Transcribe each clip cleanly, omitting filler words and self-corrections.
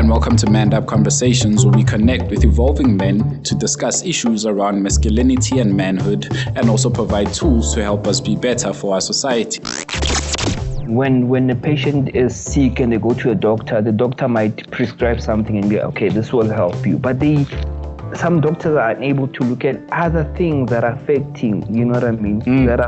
and welcome to Manned Up Conversations, where we connect with evolving men to discuss issues around masculinity and manhood, and also provide tools to help us be better for our society. When the patient is sick and they go to a doctor, the doctor might prescribe something and be, okay, this will help you. But some doctors are unable to look at other things that are affecting, you know what I mean, that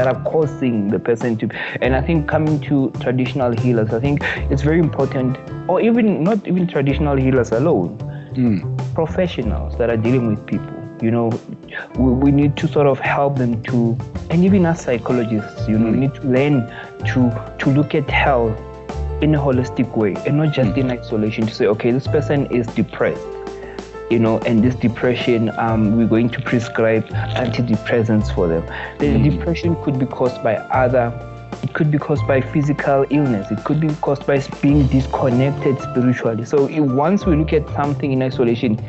are causing the person to. And I think coming to traditional healers, I think it's very important, or even not even traditional healers alone, professionals that are dealing with people. You know, we need to sort of help them to, and even as psychologists, you know, we need to learn to look at health in a holistic way and not just in isolation, to say, okay, this person is depressed, you know, and this depression, we're going to prescribe antidepressants for them. The depression could be caused by it could be caused by physical illness. It could be caused by being disconnected spiritually. So once we look at something in isolation,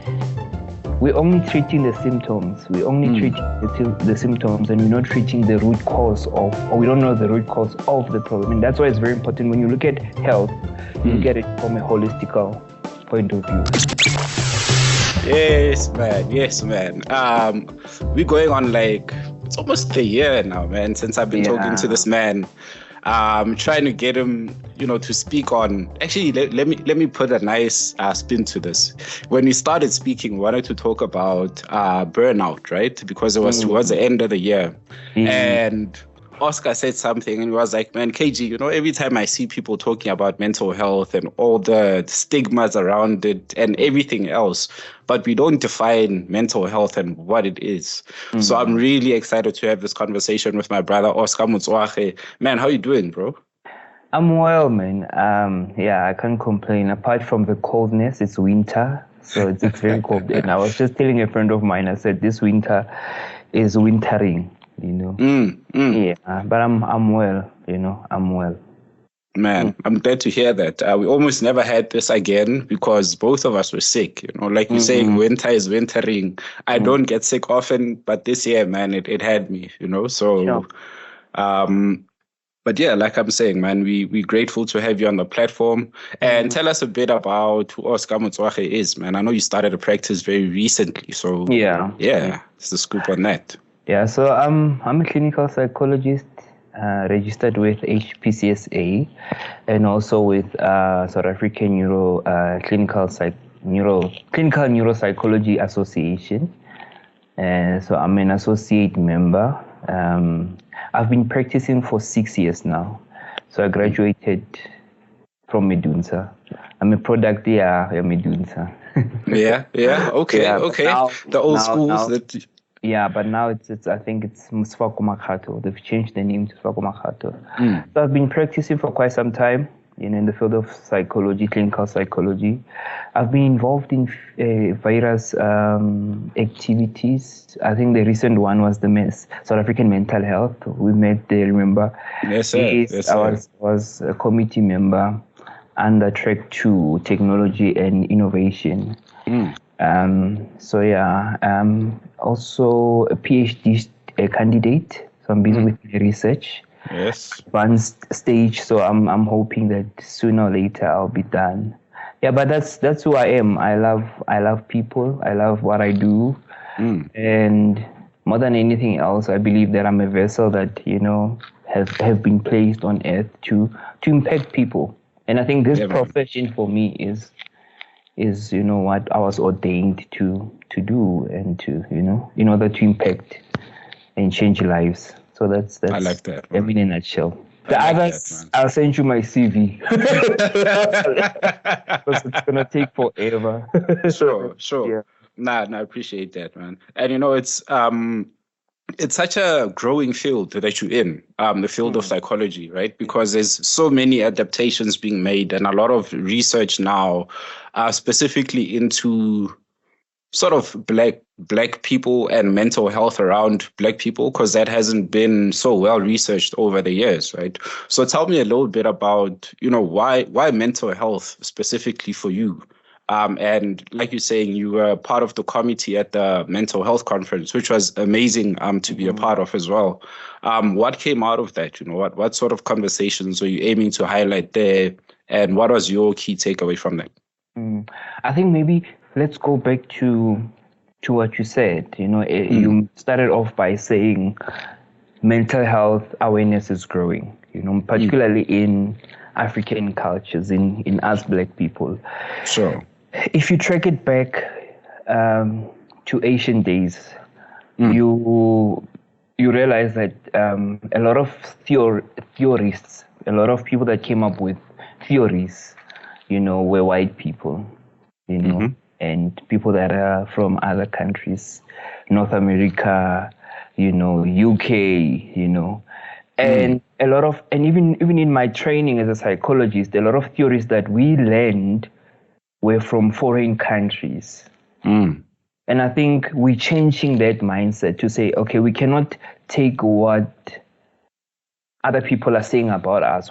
we're only treating the symptoms. We're only treating the symptoms, and we're not treating the root cause or we don't know the root cause of the problem. And that's why it's very important when you look at health, you look at it from a holistical point of view. Yes, man. We're going on it's almost a year now, man, since I've been talking to this man. Trying to get him, you know, to speak on. Actually, let me put a nice spin to this. When we started speaking, we wanted to talk about burnout, right? Because it was towards the end of the year, and Oscar said something, and he was like, "Man, KG, you know, every time I see people talking about mental health and all the stigmas around it and everything else, but we don't define mental health and what it is." So I'm really excited to have this conversation with my brother, Oscar Motswage. Man, how you doing, bro? I'm well, man. I can't complain. Apart from the coldness, it's winter, so it's very cold. And I was just telling a friend of mine, I said, this winter is wintering. You know, but I'm well. You know, I'm well. Man, I'm glad to hear that. We almost never had this again because both of us were sick. You know, like you're saying, winter is wintering. I don't get sick often, but this year, man, it had me. You know, so, but yeah, like I'm saying, man, we're grateful to have you on the platform. And tell us a bit about who Oscar Motswage is, man. I know you started a practice very recently, so it's the scoop on that. Yeah, so I'm a clinical psychologist, registered with HPCSA, and also with South African Clinical Neuropsychology Association. So I'm an associate member. I've been practicing for 6 years now. So I graduated from MEDUNSA. I'm a product of MEDUNSA. Okay. Now, the old schools that. Yeah, but now I think it's Sefako Makgatho. They've changed the name to Sefako Makgatho. So I've been practicing for quite some time, you know, in the field of psychology, clinical psychology. I've been involved in various activities. I think the recent one was the South African mental health. We met there, remember? Yes, sir. Yes, I was a committee member under track 2, technology and innovation. Also a PhD candidate, so I'm busy with my research. Yes. Advanced stage, so I'm hoping that sooner or later I'll be done. Yeah, but that's who I am. I love people. I love what I do, and more than anything else, I believe that I'm a vessel that, you know, have been placed on earth to impact people. And I think this profession for me is you know what I was ordained to do, and to, you know, in order to impact and change lives. So that's I like that, bro. in a nutshell. The others, I'll send you my CV because it's gonna take forever. Sure. Yeah. Nah, I appreciate that, man. And you know, it's such a growing field that you're in, the field of psychology, right? Because there's so many adaptations being made and a lot of research now, specifically into sort of black people and mental health around black people, because that hasn't been so well researched over the years, right? So tell me a little bit about, you know, why mental health specifically for you? And like you're saying, you were part of the committee at the mental health conference, which was amazing to be a part of as well. What came out of that? You know, what sort of conversations were you aiming to highlight there? And what was your key takeaway from that? I think maybe let's go back to what you said. You started off by saying mental health awareness is growing, particularly in African cultures, in us Black people. Sure. If you track it back to ancient days, you realize that a lot of theorists, a lot of people that came up with theories, were white people, and people that are from other countries, North America, UK, and a lot of, and even in my training as a psychologist, a lot of theories that we learned were from foreign countries. And I think we're changing that mindset to say, okay, we cannot take what other people are saying about us.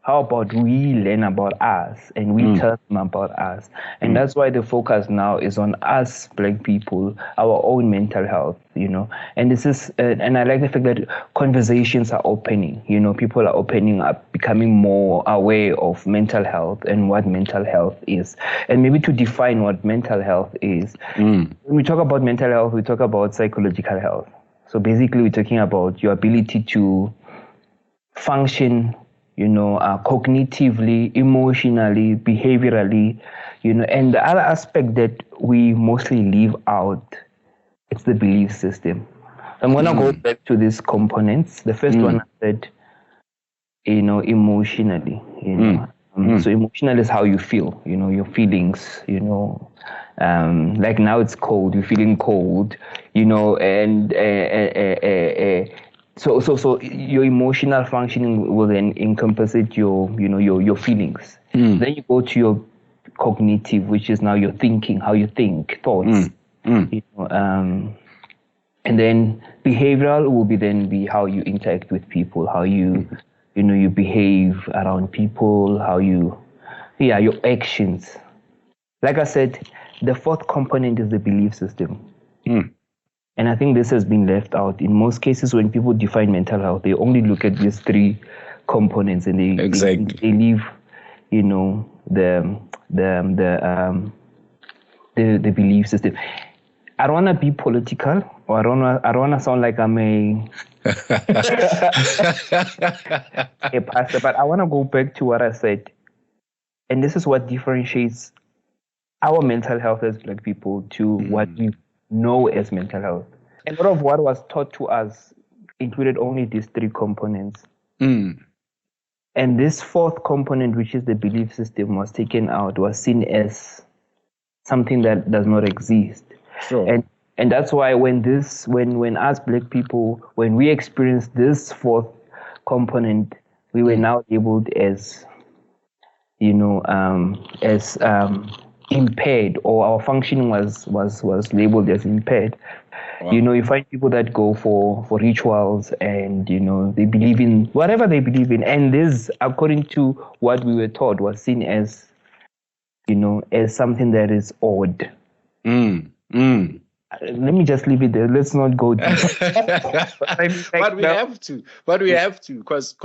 How about we learn about us and we tell them about us? And that's why the focus now is on us, Black people, our own mental health, And this is, and I like the fact that conversations are opening, people are opening up, becoming more aware of mental health and what mental health is. And maybe to define what mental health is, when we talk about mental health, we talk about psychological health. So basically, we're talking about your ability to function, cognitively, emotionally, behaviorally, and the other aspect that we mostly leave out, it's the belief system. I'm going to go back to these components. The first one I said, emotionally, so emotional is how you feel, your feelings, like now it's cold, you're feeling cold, and So your emotional functioning will then encompass your feelings. Then you go to your cognitive, which is now your thinking, how you think, thoughts. And then behavioral will be how you interact with people, how you behave around people, your actions. Like I said, the fourth component is the belief system. And I think this has been left out. In most cases, when people define mental health, they only look at these three components and they leave, the belief system. I don't want to be political, or I don't want to sound like I'm a pastor, but I want to go back to what I said. And this is what differentiates our mental health as Black people to what we know as mental health. A lot of what was taught to us included only these three components. And this fourth component, which is the belief system, was taken out, was seen as something that does not exist. Sure. And that's why when us Black people, when we experienced this fourth component, we were now labeled as, impaired, or our functioning was labeled as impaired. Wow. You find people that go for rituals and, they believe in whatever they believe in. And this, according to what we were taught, was seen as, as something that is odd. Let me just leave it there. Let's not go deep. But we have to, because,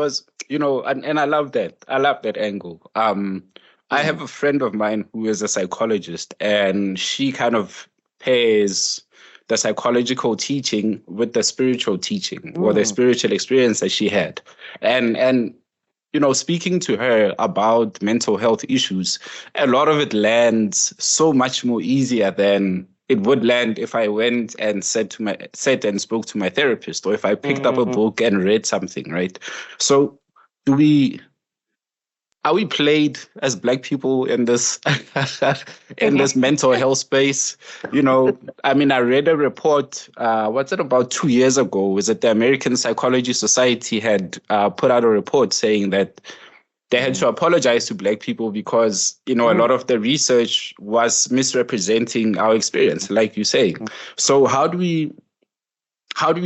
and I love that. I love that angle. I have a friend of mine who is a psychologist, and she kind of pairs the psychological teaching with the spiritual teaching or the spiritual experience that she had. And speaking to her about mental health issues, a lot of it lands so much more easier than it would land if I went and sat and spoke to my therapist, or if I picked up a book and read something, right? So are we played as Black people in this in this mental health space? I read a report, about 2 years ago? Was it the American Psychology Society had put out a report saying that they had to apologize to Black people because, a lot of the research was misrepresenting our experience, like you say. So how do we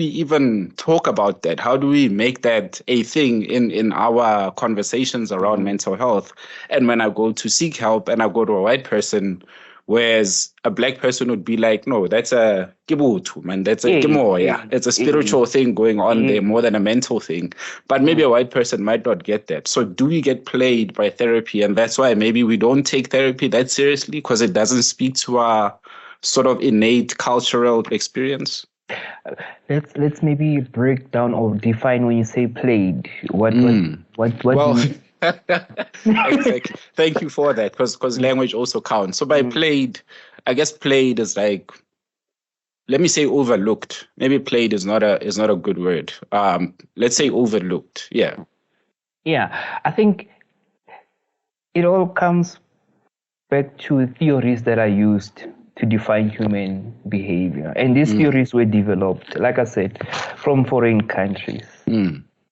even talk about that? How do we make that a thing in our conversations around mental health? And when I go to seek help and I go to a white person, Whereas a black person would be like, no, that's a kibutu, man. That's a kimoya. It's a spiritual thing going on there more than a mental thing. But maybe a white person might not get that. So do we get played by therapy? And that's why maybe we don't take therapy that seriously, because it doesn't speak to our sort of innate cultural experience. Let's maybe break down or define when you say played. What well, do you... Exactly. Thank you for that, because language also counts. So by played, I guess played is like, let me say overlooked. Maybe played is not a good word. Let's say overlooked. Yeah. Yeah, I think it all comes back to theories that are used to define human behavior. And these theories were developed, like I said, from foreign countries.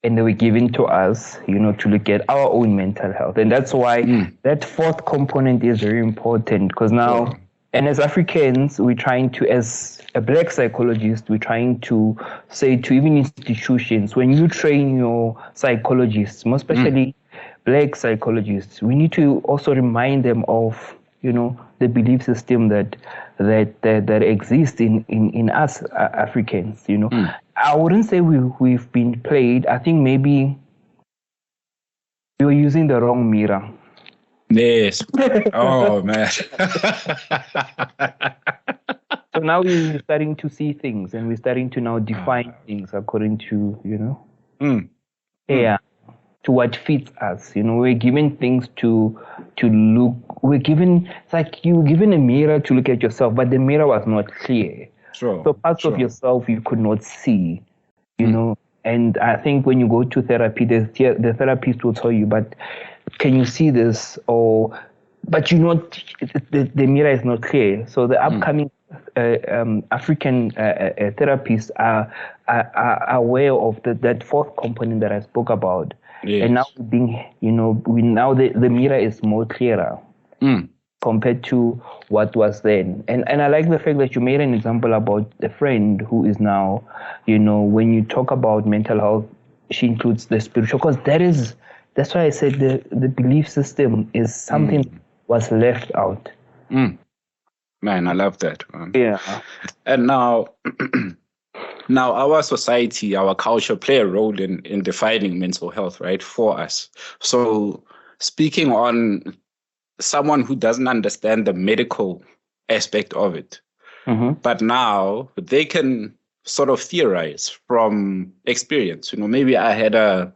And they were given to us, to look at our own mental health. And that's why that fourth component is very important, because now, and as Africans, we're trying to, as a black psychologist, we're trying to say to even institutions, when you train your psychologists, more especially black psychologists, we need to also remind them of, the belief system that exists in us Africans, I wouldn't say we've been played. I think maybe we were using the wrong mirror. Yes. Oh, man. So now we're starting to see things, and we're starting to now define things according to, to what fits us. We're given things to look. It's like you were given a mirror to look at yourself, but the mirror was not clear. Sure. So parts of yourself you could not see, And I think when you go to therapy, the therapist will tell you, but can you see this? But the mirror is not clear. So the upcoming African therapists are aware of that fourth component that I spoke about. Yes. And now the mirror is more clearer compared to what was then. And I like the fact that you made an example about a friend who is now, when you talk about mental health, she includes the spiritual, because that's why I said the belief system is something that was left out. Man, I love that, man. Yeah. And now our society, our culture play a role in defining mental health, right, for us. So speaking on someone who doesn't understand the medical aspect of it, but now they can sort of theorize from experience. Maybe I had a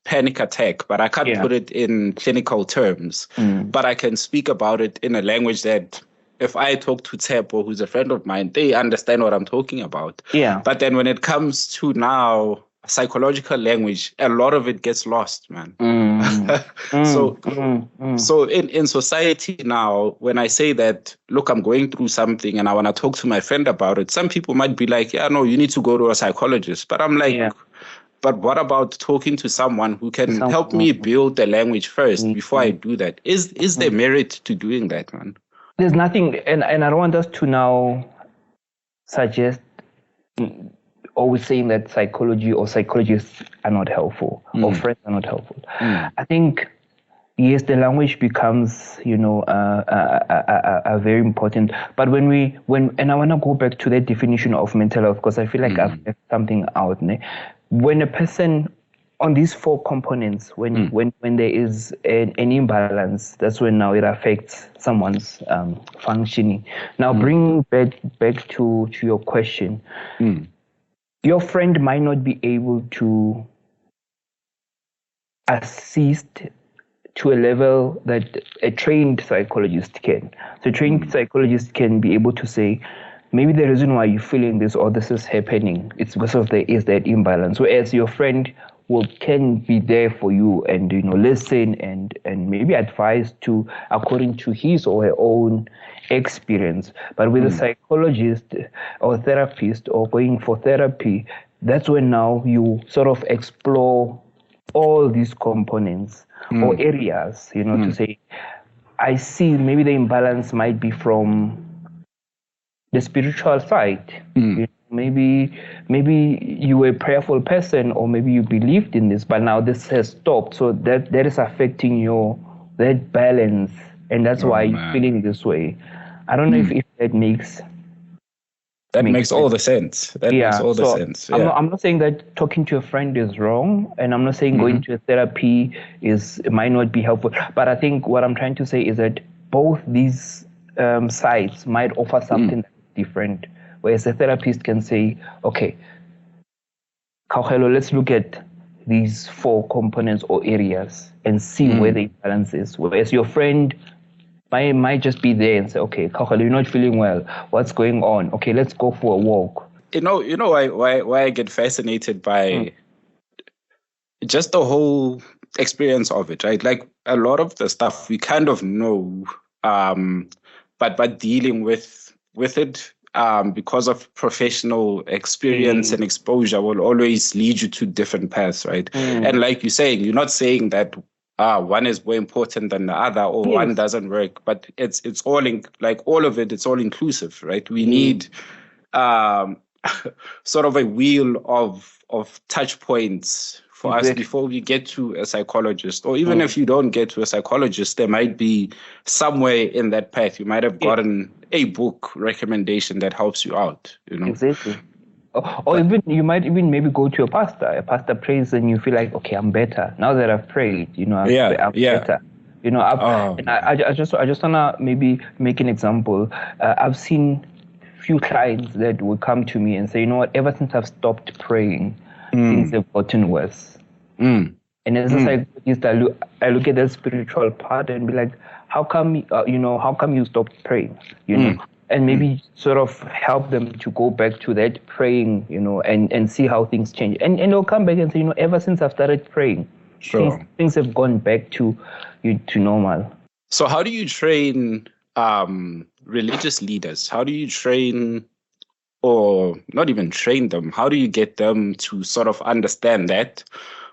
panic attack, but I can't put it in clinical terms. But I can speak about it in a language that, if I talk to Tsepo, who's a friend of mine, they understand what I'm talking about. Yeah. But then when it comes to now psychological language, a lot of it gets lost, man. So in society now, when I say that, look, I'm going through something and I want to talk to my friend about it, some people might be like, yeah, no, you need to go to a psychologist. But I'm like, but what about talking to someone who can help me build the language first before I do that? Is there merit to doing that, man? There's nothing, and I don't want us to now suggest always saying that psychology or psychologists are not helpful or friends are not helpful. I think, yes, the language becomes, a very important. But and I want to go back to the definition of mental health, because I feel like I've left something out. When a person, on these four components, when there is an imbalance, that's when now it affects someone's functioning. Now, bring back to your question. Your friend might not be able to assist to a level that a trained psychologist can. So a trained psychologist can be able to say, maybe the reason why you're feeling this or this is happening, it's because there is that imbalance. Whereas your friend can be there for you and listen and maybe advise to according to his or her own experience. But with a psychologist or therapist or going for therapy, that's when now you sort of explore all these components or areas, to say, I see maybe the imbalance might be from the spiritual side. Maybe you were a prayerful person, or maybe you believed in this, but now this has stopped. So that is affecting that balance, and that's why you're feeling this way. I don't know if that makes all the sense. That makes all the sense. Yeah. I'm not saying that talking to a friend is wrong, and I'm not saying going to a therapy might not be helpful. But I think what I'm trying to say is that both these sides might offer something different. Whereas a therapist can say, okay, Kaugelo, let's look at these 4 components or areas and see where the imbalance is. Whereas your friend might just be there and say, okay, Kaugelo, you're not feeling well. What's going on? Okay, let's go for a walk. You know why I get fascinated by just the whole experience of it, right? Like a lot of the stuff we kind of know, but dealing with it because of professional experience and exposure will always lead you to different paths, right? And like you're saying, you're not saying that one is more important than the other or one doesn't work, but it's all all of it, it's all inclusive, right? We need sort of a wheel of touch points for us before we get to a psychologist. Or even if you don't get to a psychologist, there might be somewhere in that path you might have gotten a book recommendation that helps you out, you know? Exactly. Or even you might even maybe go to a pastor. A pastor prays and you feel like, okay, I'm better now that I've prayed. You know, I'm better. You know, and I just wanna maybe make an example. I've seen few clients that would come to me and say, you know what, ever since I've stopped praying, things have gotten worse. And as a psychologist, I look at the spiritual part and be like, how come you stopped praying? You know. And maybe sort of help them to go back to that praying, you know, and see how things change. And they'll come back and say, you know, ever since I've started praying, things have gone back to normal. So how do you train religious leaders? How do you train, or not even train them, how do you get them to sort of understand that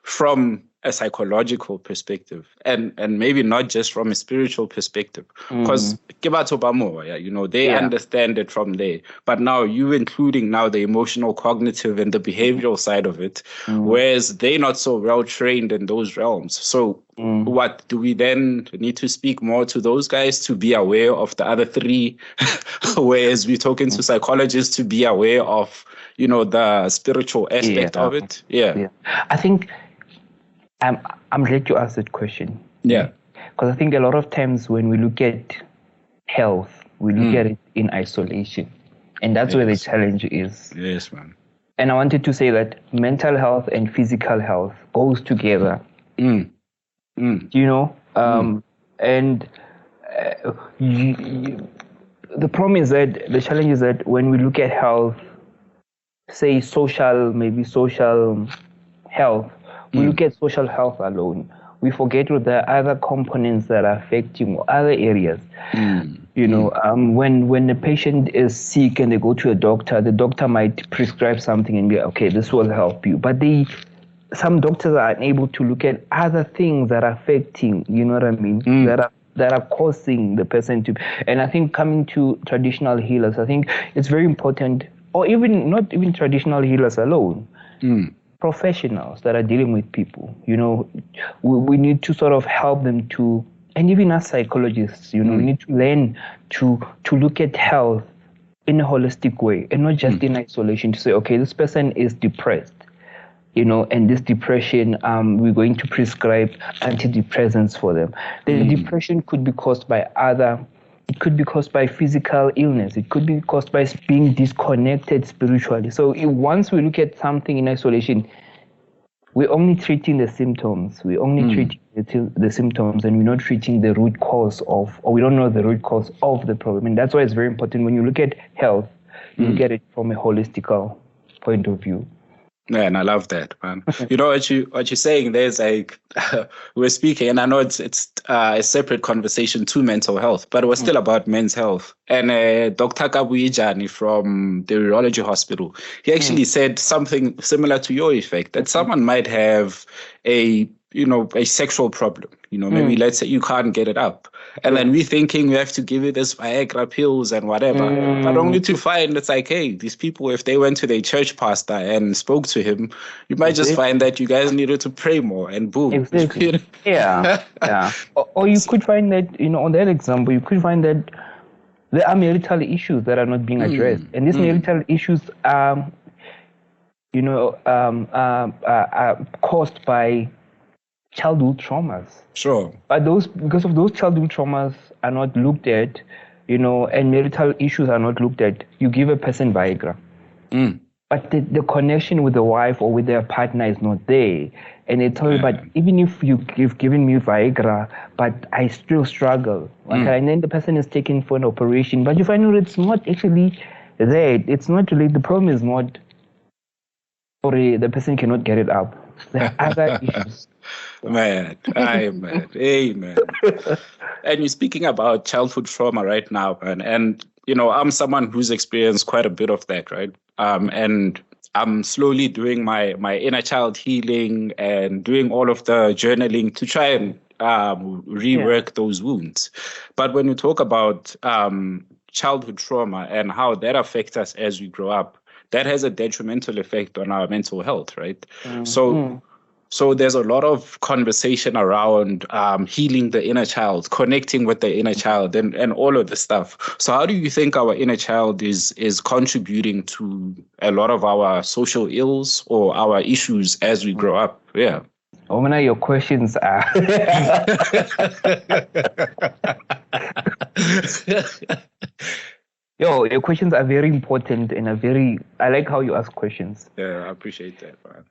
from a psychological perspective and maybe not just from a spiritual perspective? Because you know, they understand it from there, but now you including now the emotional, cognitive and the behavioral side of it, whereas they're not so well trained in those realms. So what do we then need to speak more to those guys to be aware of the other 3 whereas we're talking to psychologists to be aware of, you know, the spiritual aspect of it? I think I'm glad you asked that question. Yeah. Because I think a lot of times when we look at health, we look at it in isolation. And that's where the challenge is. Yes, man. And I wanted to say that mental health and physical health goes together. You know? And the problem is that the challenge is that when we look at health, say social health, we look at social health alone. We forget that there are other components that are affecting other areas. You know, when the patient is sick and they go to a doctor, the doctor might prescribe something and be like, okay, this will help you. But some doctors are unable to look at other things that are affecting, you know what I mean, that are causing the person to. And I think coming to traditional healers, I think it's very important, or even not even traditional healers alone. Professionals that are dealing with people, you know, we need to sort of help them to, and even as psychologists, you know, we need to learn to look at health in a holistic way and not just in isolation, to say, okay, this person is depressed, you know, and this depression, we're going to prescribe antidepressants for them. The depression could be caused by it could be caused by physical illness. It could be caused by being disconnected spiritually. So once we look at something in isolation, we're only treating the symptoms. We're only treating the symptoms, and we're not treating the root cause or we don't know the root cause of the problem. And that's why it's very important when you look at health, you look at it from a holistical point of view. Man, I love that, man. You know what you're saying? There's like we're speaking, and I know it's a separate conversation to mental health, but it was still about men's health. And Dr. Kabuyijani from the urology hospital, he actually said something similar to your effect, that someone might have a sexual problem. You know, maybe let's say you can't get it up. And then we're thinking we have to give it this Viagra pills and whatever. But only to find it's like, hey, these people, if they went to their church pastor and spoke to him, you might just find that you guys needed to pray more, and boom. Yeah. Or you could find that, you know, on that example, you could find that there are marital issues that are not being addressed, and these marital issues are, caused by childhood traumas. Sure. But because of those childhood traumas are not looked at, and marital issues are not looked at, you give a person Viagra. But the connection with the wife or with their partner is not there. And they tell you, but even if you've given me Viagra, but I still struggle. And then the person is taken for an operation, but you find out it's not actually there. It's not really, the problem is not, or the person cannot get it up. There are other issues. Man, amen. And you're speaking about childhood trauma right now, man. And, I'm someone who's experienced quite a bit of that, right? And I'm slowly doing my inner child healing and doing all of the journaling to try and rework those wounds. But when you talk about childhood trauma and how that affects us as we grow up, that has a detrimental effect on our mental health, right? So there's a lot of conversation around healing the inner child, connecting with the inner child, and all of the stuff. So how do you think our inner child is contributing to a lot of our social ills or our issues as we grow up? Yeah. Omana, your questions are... your questions are very important and I like how you ask questions. Yeah, I appreciate that, man.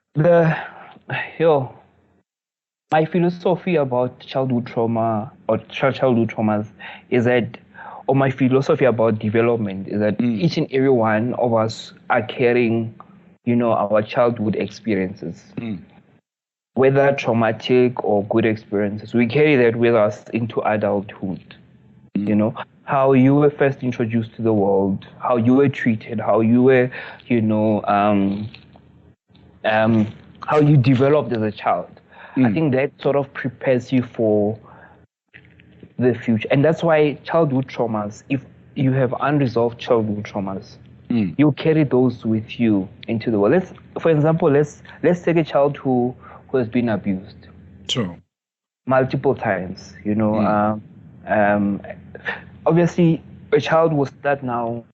My philosophy about childhood trauma or childhood traumas is that, or my philosophy about development is that each and every one of us are carrying, our childhood experiences. Whether traumatic or good experiences, we carry that with us into adulthood. How you were first introduced to the world, how you were treated, how you were, how you developed as a child. I think that sort of prepares you for the future. And that's why childhood traumas, if you have unresolved childhood traumas, you carry those with you into the world. For example, let's take a child who has been abused. True. Multiple times, obviously, a child will start now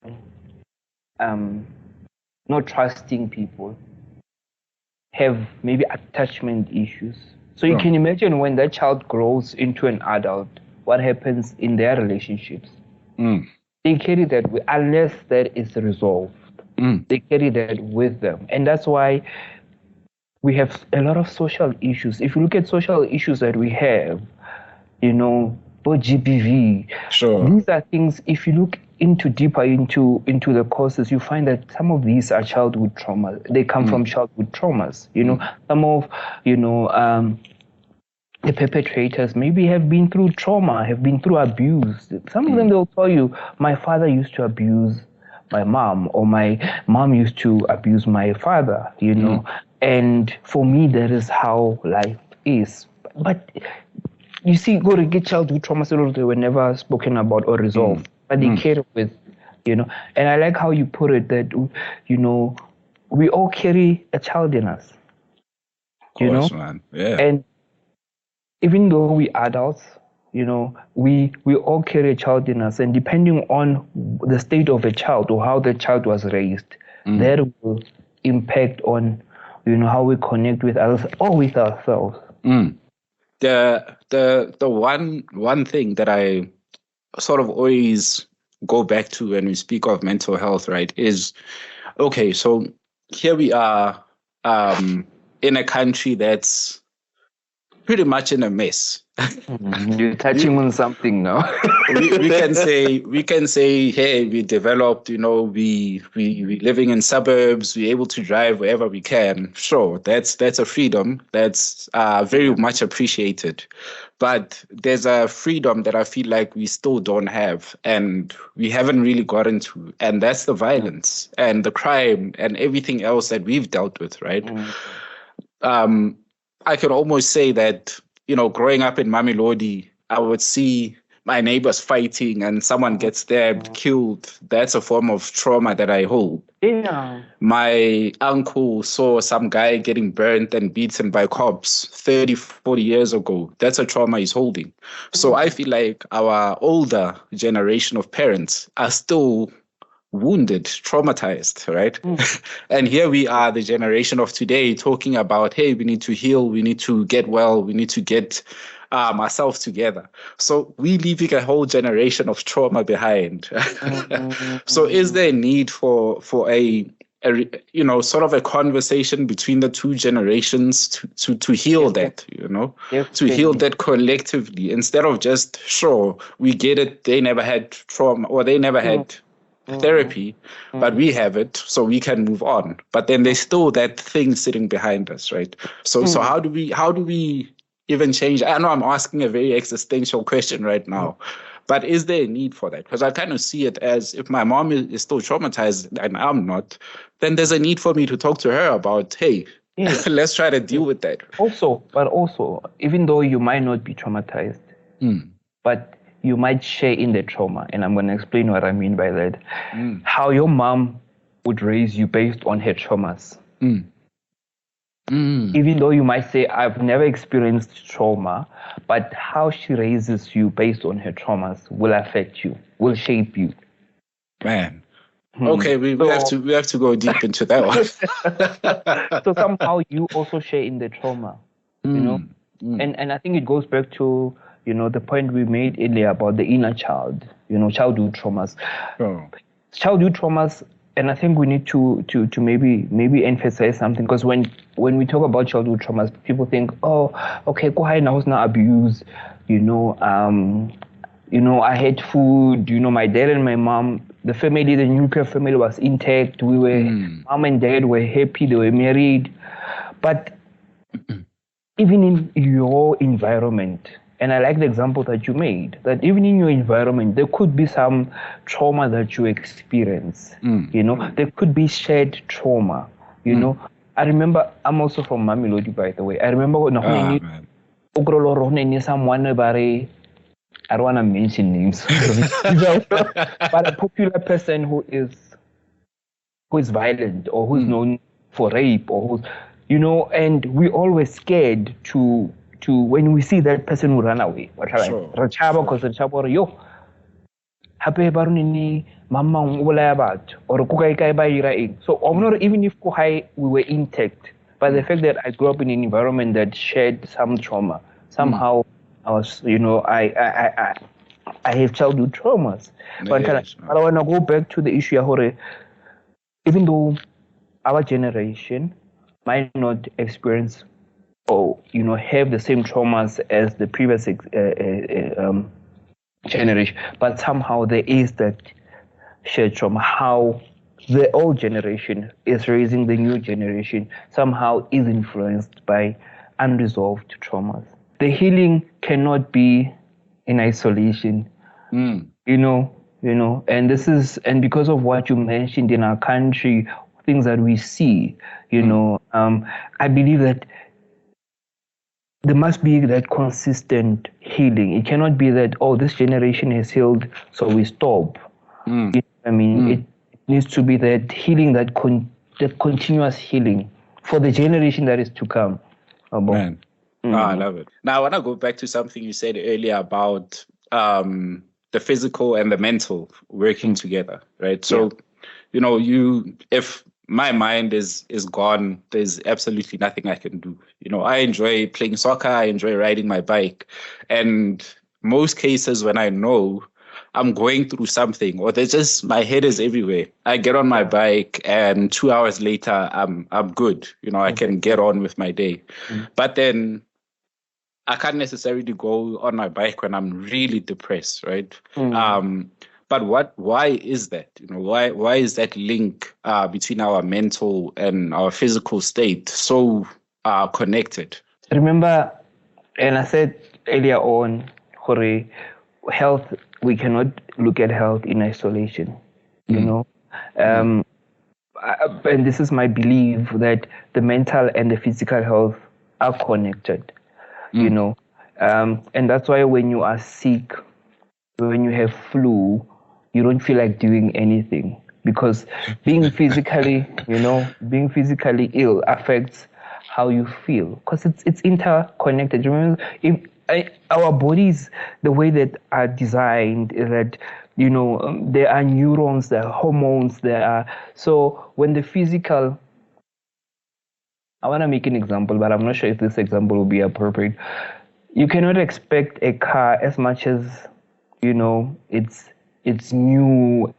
not trusting people, have maybe attachment issues. So you can imagine when that child grows into an adult, what happens in their relationships. They carry that unless that is resolved. They carry that with them. And that's why we have a lot of social issues. If you look at social issues that we have, GBV. Sure. These are things, if you look deeper into the causes, you find that some of these are childhood trauma. They come from childhood traumas. Some of, the perpetrators maybe have been through trauma, have been through abuse. Some of them, they'll tell you, my father used to abuse my mom, or my mom used to abuse my father, And for me, that is how life is. But you see, go to get childhood traumas, they were never spoken about or resolved, but they carry with, And I like how you put it that, we all carry a child in us, Of course, man. Yeah. And even though we adults, we all carry a child in us, and depending on the state of a child or how the child was raised, that will impact on, how we connect with others or with ourselves. The one thing that I sort of always go back to when we speak of mental health, right, is, okay, so here we are in a country that's pretty much in a mess. You're touching on something now. we can say, hey, we developed, we living in suburbs, we're able to drive wherever we can. Sure, that's a freedom that's very much appreciated. But there's a freedom that I feel like we still don't have, and we haven't really gotten to, and that's the violence and the crime and everything else that we've dealt with, right? I could almost say that, growing up in Mamelodi, I would see my neighbor's fighting and someone gets stabbed, killed, that's a form of trauma that I hold. Yeah. My uncle saw some guy getting burnt and beaten by cops 30, 40 years ago. That's a trauma he's holding. So I feel like our older generation of parents are still wounded, traumatized, right? And here we are, the generation of today, talking about, hey, we need to heal, we need to get well, we need to get ourselves together. So we leaving a whole generation of trauma behind. So is there a need for a sort of a conversation between the two generations to heal that, to heal that collectively, instead of just, sure, we get it, they never had trauma or they never had therapy, but we have it, so we can move on. But then there's still that thing sitting behind us, right? So how do we even change? I know I'm asking a very existential question right now, but is there a need for that? Because I kind of see it as, if my mom is still traumatized and I'm not, then there's a need for me to talk to her about, hey, let's try to deal with that. Also, even though you might not be traumatized, but you might share in the trauma, and I'm going to explain what I mean by that. How your mom would raise you based on her traumas. Even though you might say, I've never experienced trauma, but how she raises you based on her traumas will affect you, will shape you. Man. Okay, we have to go deep into that one. So somehow you also share in the trauma, And I think it goes back to, the point we made earlier about the inner child, childhood traumas. Childhood traumas, and I think we need to maybe emphasize something, because when we talk about childhood traumas, people think, oh, okay, now it's not abuse, I had food, my dad and my mom, the nuclear family was intact. We were, mom and dad were happy, they were married. But even in your environment, and I like the example that you made, that even in your environment, there could be some trauma that you experience. There could be shared trauma. I remember, I'm also from Mamelodi, by the way. I remember when someone, I don't want to mention names, but a popular person who is violent, or who's known for rape, or who's, and we always scared to when we see that person who run away. So even if we were intact, but the fact that I grew up in an environment that shared some trauma, somehow I was, I have childhood traumas. But I want to go back to the issue of, even though our generation might not experience or have the same traumas as the previous generation, but somehow there is that shared trauma. How the old generation is raising the new generation somehow is influenced by unresolved traumas. The healing cannot be in isolation, and because of what you mentioned in our country, things that we see, I believe that there must be that consistent healing. It cannot be that, this generation has healed, so we stop. It needs to be that healing, that continuous healing for the generation that is to come. Man. I love it. Now, I want to go back to something you said earlier about the physical and the mental working together, right? So, if my mind is gone, there's absolutely nothing I can do. I enjoy playing soccer, I enjoy riding my bike. And most cases when I know I'm going through something, or there's just, my head is everywhere, I get on my bike and 2 hours later, I'm good. I can get on with my day. But then I can't necessarily go on my bike when I'm really depressed, right? But why is that? Why is that link between our mental and our physical state so connected? Remember, and I said earlier on, health, we cannot look at health in isolation, and this is my belief, that the mental and the physical health are connected, and that's why when you are sick, when you have flu, you don't feel like doing anything because being physically ill affects how you feel because it's interconnected. Remember, our bodies, the way that are designed is that there are neurons, there are hormones, so when the physical, I want to make an example, but I'm not sure if this example will be appropriate. You cannot expect a car, as much as it's new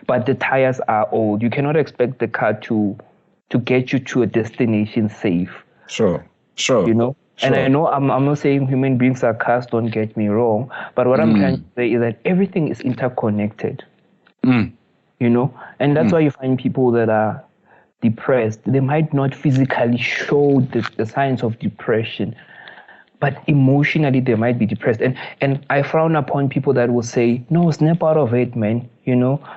but the tires are old. You cannot expect the car to get you to a destination safe. Sure. And I know I'm not saying human beings are cars, don't get me wrong, but what I'm trying to say is that everything is interconnected. And that's why you find people that are depressed. They might not physically show the signs of depression, but emotionally they might be depressed. And I frown upon people that will say, no, snap out of it, man,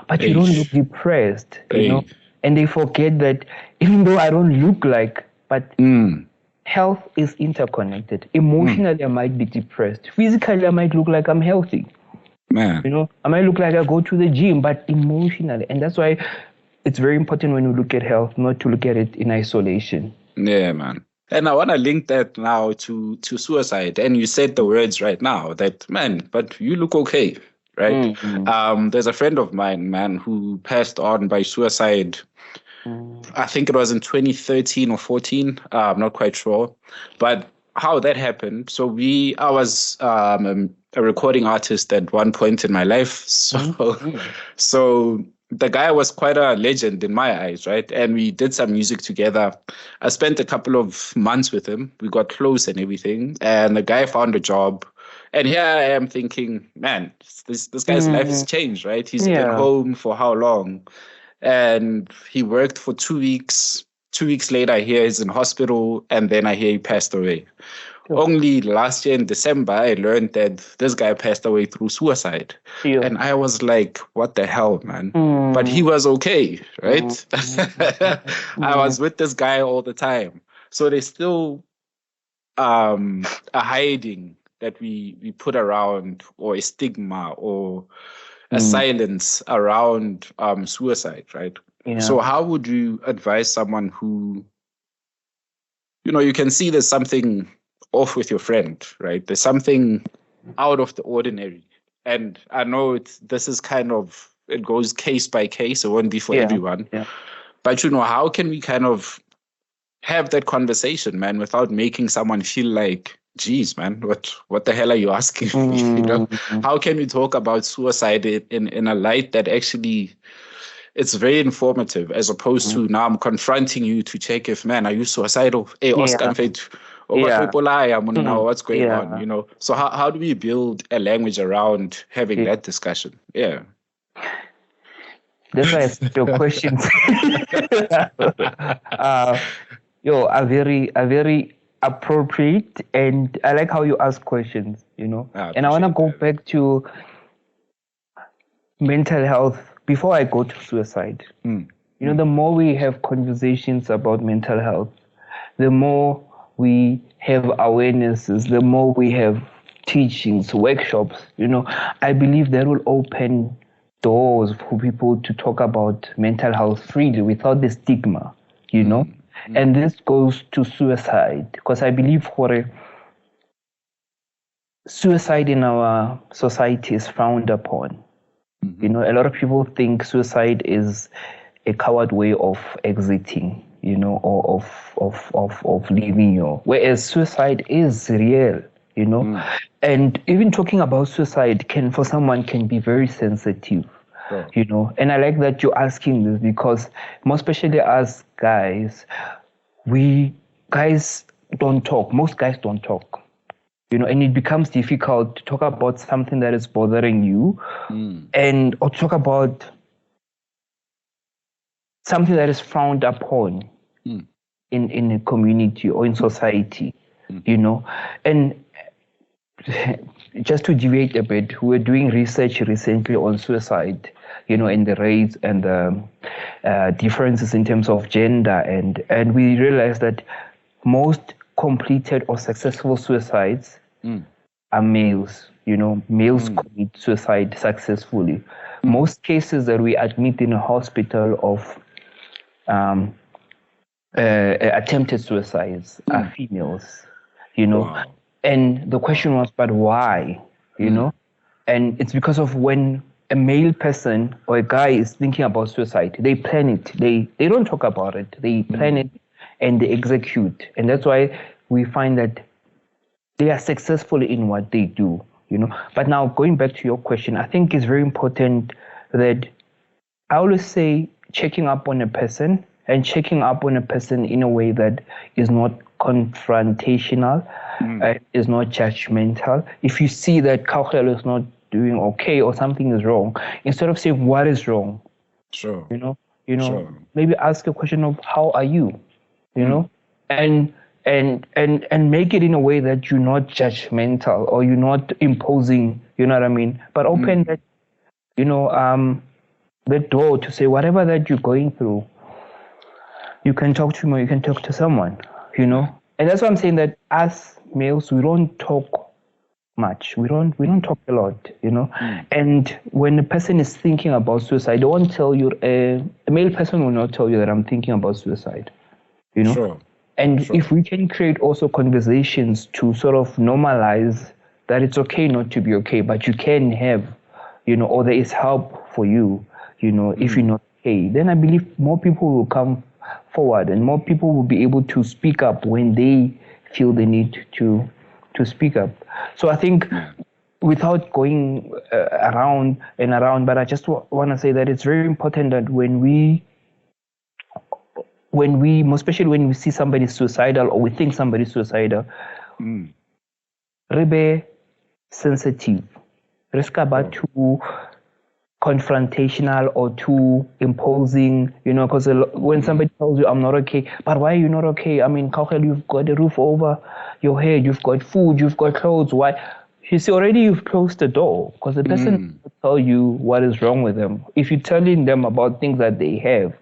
but you don't look depressed, and they forget that even though I don't look like, but health is interconnected. Emotionally, I might be depressed. Physically, I might look like I'm healthy. Man. I might look like I go to the gym, but emotionally. And that's why it's very important when you look at health, not to look at it in isolation. Yeah, man. And I want to link that now to suicide. And you said the words right now that, man, but you look okay, right? There's a friend of mine, man, who passed on by suicide. I think it was in 2013 or 14. I'm not quite sure. But how that happened, so I was a recording artist at one point in my life. So the guy was quite a legend in my eyes, right? And we did some music together. I spent a couple of months with him. We got close and everything. And the guy found a job. And here I am thinking, man, this guy's life has changed, right? He's been home for how long? And he worked for 2 weeks. 2 weeks later, I hear he's in hospital, and then I hear he passed away. Only last year in December, I learned that this guy passed away through suicide. And I was like, what the hell, man? But he was okay, right? I was with this guy all the time. So there's still a hiding that we put around, or a stigma, or a silence around suicide, right? So how would you advise someone who, you can see there's something off with your friend, right? There's something out of the ordinary. And I know this is kind of, it goes case by case. It won't be for everyone. But, how can we kind of have that conversation, man, without making someone feel like, geez, man, what the hell are you asking me? How can we talk about suicide in a light that actually it's very informative, as opposed to now I'm confronting you to check if, man, are you suicidal? Hey, Oscar, what's going on? So how do we build a language around having that discussion? Yeah. That's why I asked your questions. Are very appropriate, and I like how you ask questions, and I want to go back to mental health before I go to suicide. The more we have conversations about mental health, the more we have awarenesses, the more we have teachings, workshops, I believe that will open doors for people to talk about mental health freely without the stigma, And this goes to suicide, because I believe suicide in our society is frowned upon. A lot of people think suicide is a coward way of exiting, or of leaving you. Whereas suicide is real, And even talking about suicide for someone can be very sensitive. And I like that you're asking this, because more especially as guys, guys don't talk. Most guys don't talk, and it becomes difficult to talk about something that is bothering you, or talk about something that is frowned upon in a community or in society, and just to deviate a bit, we were doing research recently on suicide, and the rates and the differences in terms of gender, and we realized that most completed or successful suicides are males. Males commit suicide successfully. Most cases that we admit in a hospital of attempted suicides are females, Wow. and the question was, but why, and it's because of when a male person or a guy is thinking about suicide, they plan it. They don't talk about it. They plan it and they execute. And that's why we find that they are successful in what they do, But now going back to your question, I think it's very important that I always say checking up on a person and checking up on a person in a way that is not confrontational, is not judgmental. If you see that Kauchelo is not doing okay or something is wrong, instead of saying what is wrong, sure, maybe ask a question of how are you, and make it in a way that you're not judgmental or you're not imposing, you know what I mean? But open that, the door to say whatever that you're going through, you can talk to me or you can talk to someone, And that's why I'm saying that as males, we don't talk much. We don't talk a lot, And when a person is thinking about suicide, they won't tell you, a male person will not tell you that I'm thinking about suicide, Sure. And if we can create also conversations to sort of normalize that it's okay not to be okay, but you can have, or there is help for you, if you're not okay, then I believe more people will come forward and more people will be able to speak up when they feel the need to speak up. So I think without going around and around, but I just want to say that it's very important that when we, especially when we see somebody suicidal or we think somebody's suicidal, be sensitive. Risk about too confrontational or too imposing, because when somebody tells you, I'm not okay, but why are you not okay? I mean, Kauchelo, you've got a roof over your head, you've got food, you've got clothes. Why? You see, already you've closed the door because the person will tell you what is wrong with them. If you're telling them about things that they have,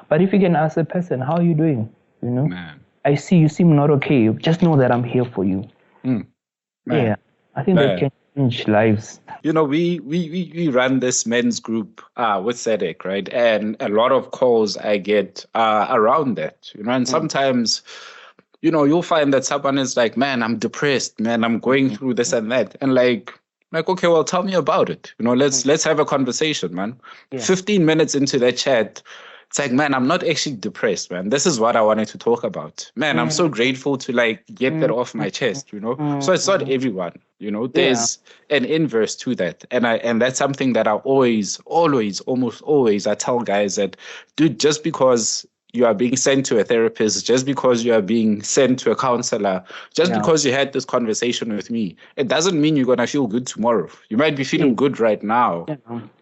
but if you can ask the person, how are you doing? Man. I see you seem not okay. Just know that I'm here for you. Yeah, I think that can change lives. We run this men's group with SEDEC, right? And a lot of calls I get around that, and sometimes, you'll find that someone is like, man, I'm depressed, man, I'm going through this and that. And like, okay, well, tell me about it. Let's have a conversation, man. 15 minutes into that chat, it's like, man, I'm not actually depressed, man. This is what I wanted to talk about. Man, I'm so grateful to get that off my chest, So it's not everyone, there's an inverse to that. And that's something that I almost always, I tell guys that, dude, just because you are being sent to a therapist, just because you are being sent to a counselor, just because you had this conversation with me, it doesn't mean you're going to feel good tomorrow. You might be feeling good right now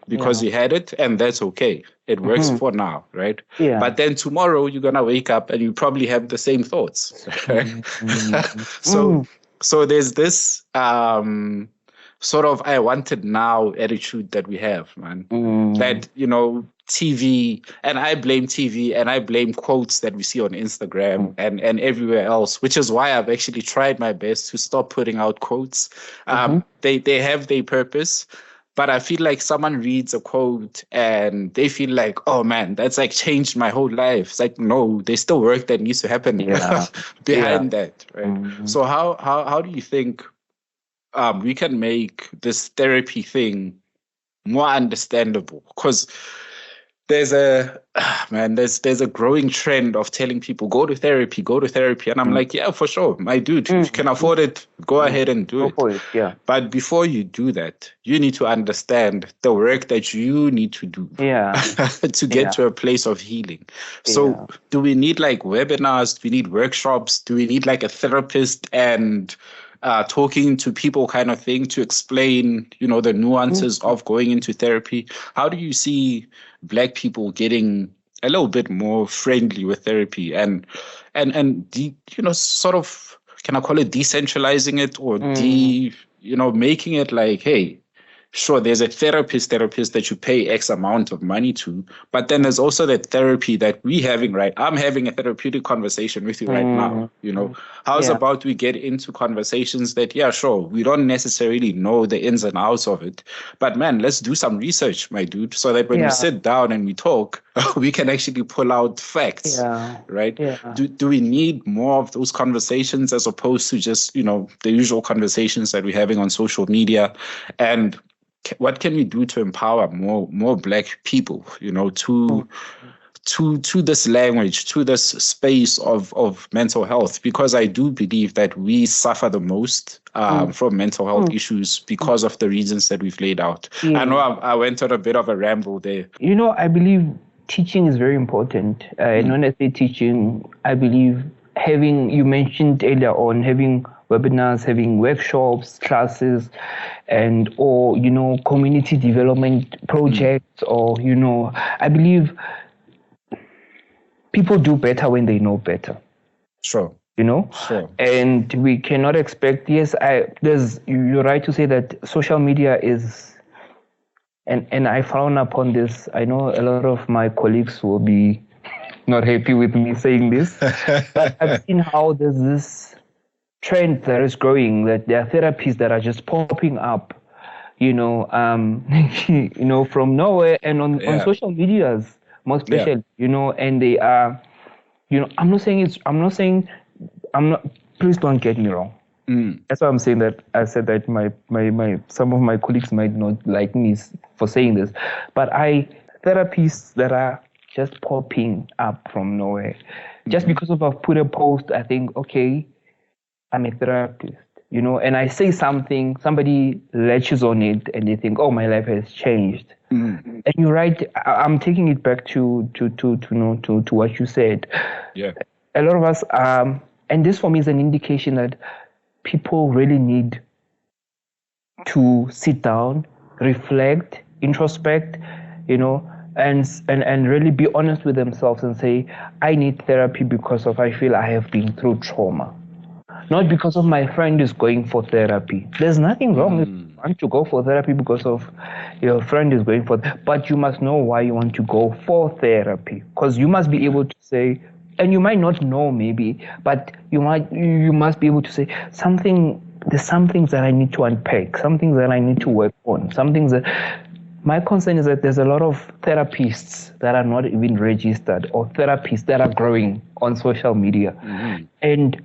because you had it, and that's okay. It works for now, right? Yeah. But then tomorrow you're going to wake up and you probably have the same thoughts. So there's this sort of I want it now attitude that we have, man. That, TV, and I blame TV and I blame quotes that we see on Instagram and everywhere else, which is why I've actually tried my best to stop putting out quotes. They have their purpose, but I feel like someone reads a quote and they feel like, oh man, that's like changed my whole life. It's like, no, there's still work that needs to happen behind that, right? So how do you think we can make this therapy thing more understandable? Because there's a growing trend of telling people go to therapy, and I'm like, yeah, for sure, my dude, if you can afford it, go ahead and do it. But before you do that, you need to understand the work that you need to do to get to a place of healing. So do we need like webinars? Do we need workshops? Do we need like a therapist and talking to people kind of thing to explain, the nuances of going into therapy? How do you see Black people getting a little bit more friendly with therapy and sort of, can I call it decentralizing it or making it like, hey, sure, there's a therapist that you pay X amount of money to, but then there's also that therapy that I'm having a therapeutic conversation with you right now, How's about we get into conversations that, yeah, sure, we don't necessarily know the ins and outs of it, but man, let's do some research, my dude, so that when we sit down and we talk, we can actually pull out facts, right? Do we need more of those conversations as opposed to just, the usual conversations that we're having on social media? And what can we do to empower more Black people, to this language, to this space of mental health? Because I do believe that we suffer the most from mental health issues because of the reasons that we've laid out. I know I went on a bit of a ramble there. I believe teaching is very important. And when I say teaching, I believe you mentioned earlier on, having webinars, having workshops, classes, or community development projects, or I believe people do better when they know better. Sure. Sure. And we cannot expect. Yes, you're right to say that social media is, and I frown upon this. I know a lot of my colleagues will be not happy with me saying this, but I've seen how there's this trend that is growing, that there are therapies that are just popping up, from nowhere and on social medias, more especially, and they are, please don't get me wrong. That's why I'm saying that I said that my some of my colleagues might not like me for saying this, but therapists that are just popping up from nowhere, just because I've put a post, I think, okay, I'm a therapist, and I say something, somebody latches on it, and they think, oh, my life has changed. And you're right. I'm taking it back to what you said. Yeah. A lot of us, and this for me is an indication that people really need to sit down, reflect, introspect, and really be honest with themselves and say, I need therapy because I feel I have been through trauma. Not because of my friend is going for therapy. There's nothing wrong if you want to go for therapy because of your friend is going for but you must know why you want to go for therapy. Because you must be able to say, and you might not know maybe, but you must be able to say there's some things that I need to unpack, some things that I need to work on, some things that... My concern is that there's a lot of therapists that are not even registered, or therapists that are growing on social media. And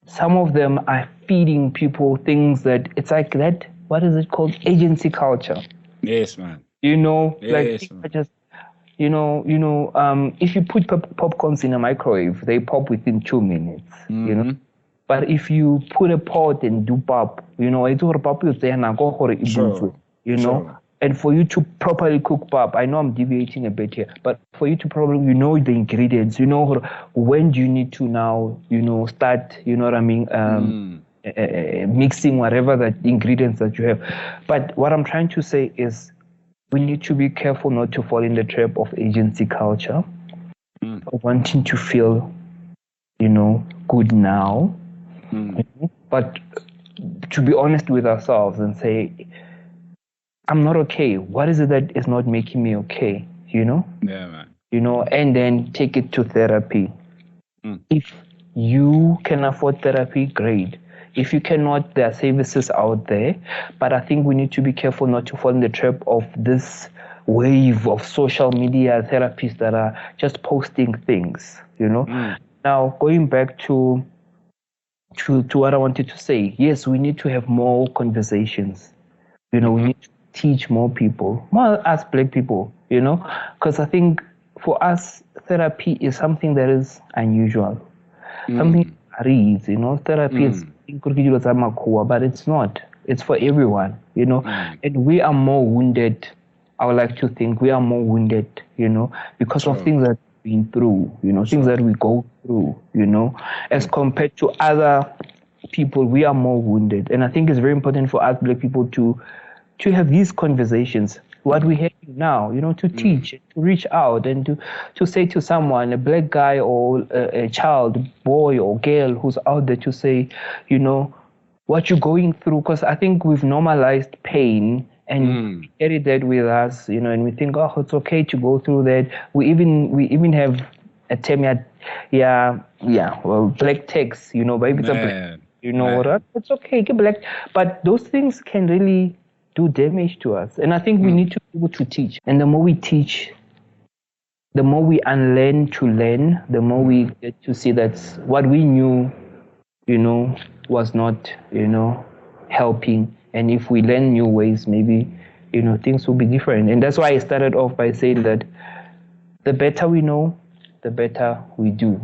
some of them are feeding people things that it's like that, what is it called? Agency culture. Yes, man. Like just, if you put popcorns in a microwave, they pop within 2 minutes, But if you put a pot and do pop, it's all pop, Sure. And for you to properly cook pap, I know I'm deviating a bit here, but for you to probably the ingredients, when do you need to now, start, mixing whatever the ingredients that you have. But what I'm trying to say is we need to be careful not to fall in the trap of agency culture, of wanting to feel, good now, but to be honest with ourselves and say, I'm not okay. What is it that is not making me okay? Yeah, man. And then take it to therapy. If you can afford therapy, great. If you cannot, there are services out there. But I think we need to be careful not to fall in the trap of this wave of social media therapists that are just posting things, Now, going back to what I wanted to say, yes, we need to have more conversations. We need to teach more people, more us Black people, because I think for us, therapy is something that is unusual. Something varies, therapy is, but it's not. It's for everyone, and we are more wounded. I would like to think we are more wounded, because of things that we've been through, things that we go through, as compared to other people, we are more wounded. And I think it's very important for us Black people to have these conversations, what we have now, to teach, to reach out and to say to someone, a Black guy or a child, boy or girl who's out there, to say, what you're going through, because I think we've normalized pain and carry that with us, and we think, oh, it's okay to go through that. We even have a term, black text, but if it's a black, what? It's okay, get black. But those things can really do damage to us. And I think we need to be able to teach. And the more we teach, the more we unlearn to learn, the more we get to see that what we knew, was not, helping. And if we learn new ways, maybe, things will be different. And that's why I started off by saying that the better we know, the better we do.